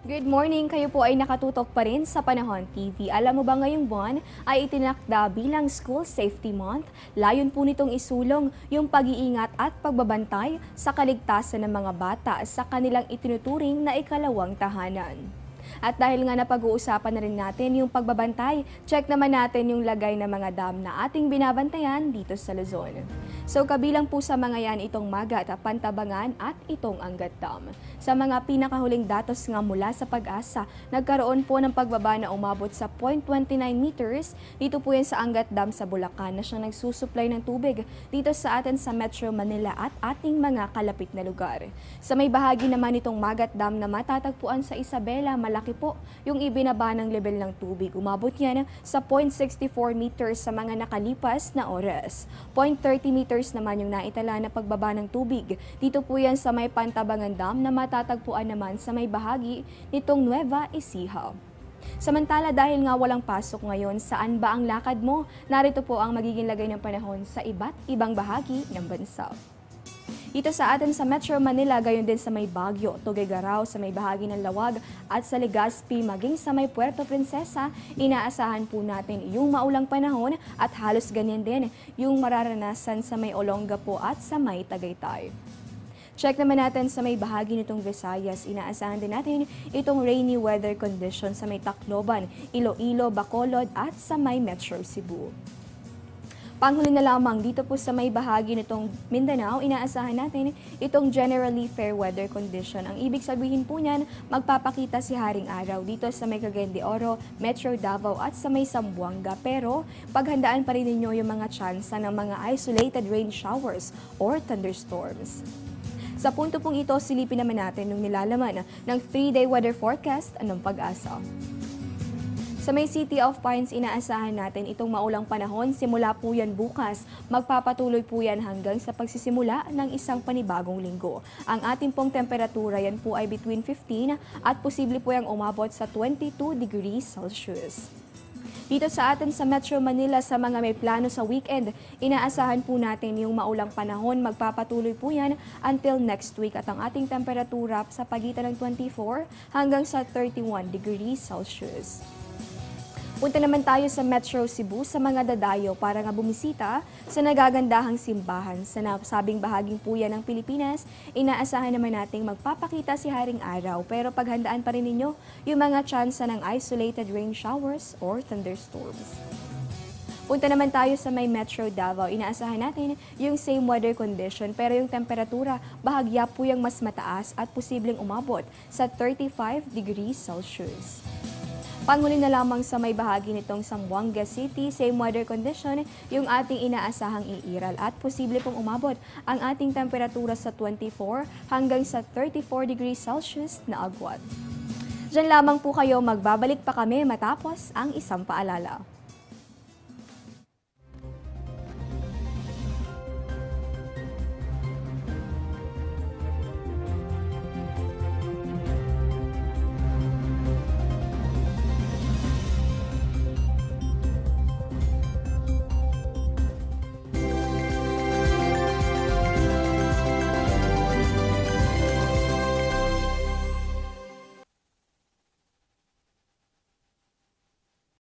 Good morning! Kayo po ay nakatutok pa rin sa Panahon TV. Alam mo ba ngayong buwan ay itinakda bilang School Safety Month? Layon po nitong isulong yung pag-iingat at pagbabantay sa kaligtasan ng mga bata sa kanilang itinuturing na ikalawang tahanan. At dahil nga napag-uusapan na rin natin yung pagbabantay, check naman natin yung lagay ng mga dam na ating binabantayan dito sa Luzon. So kabilang po sa mga yan itong Magat, Pantabangan at itong Angat Dam. Sa mga pinakahuling datos nga mula sa Pag-asa, nagkaroon po ng pagbaba na umabot sa 0.29 meters. Dito po yan sa Angat Dam sa Bulacan na siyang nagsusupply ng tubig dito sa atin sa Metro Manila at ating mga kalapit na lugar. Sa may bahagi naman itong Magat Dam na matatagpuan sa Isabela, malaki po yung ibinaba ng level ng tubig. Umabot yan sa 0.64 meters sa mga nakalipas na oras. 0.30 meters naman yung naitala na pagbaba ng tubig. Dito po yan sa may Pantabangan Dam na matatagpuan naman sa may bahagi nitong Nueva Ecija. Samantala dahil nga walang pasok ngayon, saan ba ang lakad mo? Narito po ang magiging lagay ng panahon sa iba't ibang bahagi ng bansa. Dito sa atin sa Metro Manila, gayon din sa may Baguio, Tuguegarao, sa may bahagi ng Lawag at sa Legazpi, maging sa may Puerto Princesa, inaasahan po natin yung maulang panahon at halos ganyan din yung mararanasan sa may Olongapo at sa may Tagaytay. Check naman natin sa may bahagi nitong Visayas, inaasahan din natin itong rainy weather condition sa may Tacloban, Iloilo, Bacolod at sa may Metro Cebu. Panghuli na lamang dito po sa may bahagi nitong Mindanao, inaasahan natin itong generally fair weather condition. Ang ibig sabihin po niyan, magpapakita si Haring Araw dito sa may Cagayan de Oro, Metro Davao at sa may Zamboanga. Pero paghandaan pa rin ninyo yung mga tsansa ng mga isolated rain showers or thunderstorms. Sa punto pong ito, silipin naman natin yung nilalaman ng 3-day weather forecast ng Pag-asa. Sa may City of Pines, inaasahan natin itong maulang panahon. Simula po yan bukas. Magpapatuloy po yan hanggang sa pagsisimula ng isang panibagong linggo. Ang ating pong temperatura yan po ay between 15 at posible po yung umabot sa 22 degrees Celsius. Dito sa atin sa Metro Manila, sa mga may plano sa weekend, inaasahan po natin yung maulang panahon. Magpapatuloy po yan until next week at ang ating temperatura sa pagitan ng 24 hanggang sa 31 degrees Celsius. Punta naman tayo sa Metro Cebu sa mga dadayo para nga bumisita sa nagagandahang simbahan. Sa nasabing bahaging po yan ng Pilipinas, inaasahan naman nating magpapakita si Haring Araw. Pero paghandaan pa rin ninyo yung mga tsansa ng isolated rain showers or thunderstorms. Punta naman tayo sa may Metro Davao. Inaasahan natin yung same weather condition pero yung temperatura bahagya po yung mas mataas at posibleng umabot sa 35 degrees Celsius. Panghuli na lamang sa may bahagi nitong Zamboanga City, same weather condition yung ating inaasahang iiral at posible pong umabot ang ating temperatura sa 24 hanggang sa 34 degrees Celsius na agwat. Diyan lamang po kayo, magbabalik pa kami matapos ang isang paalala.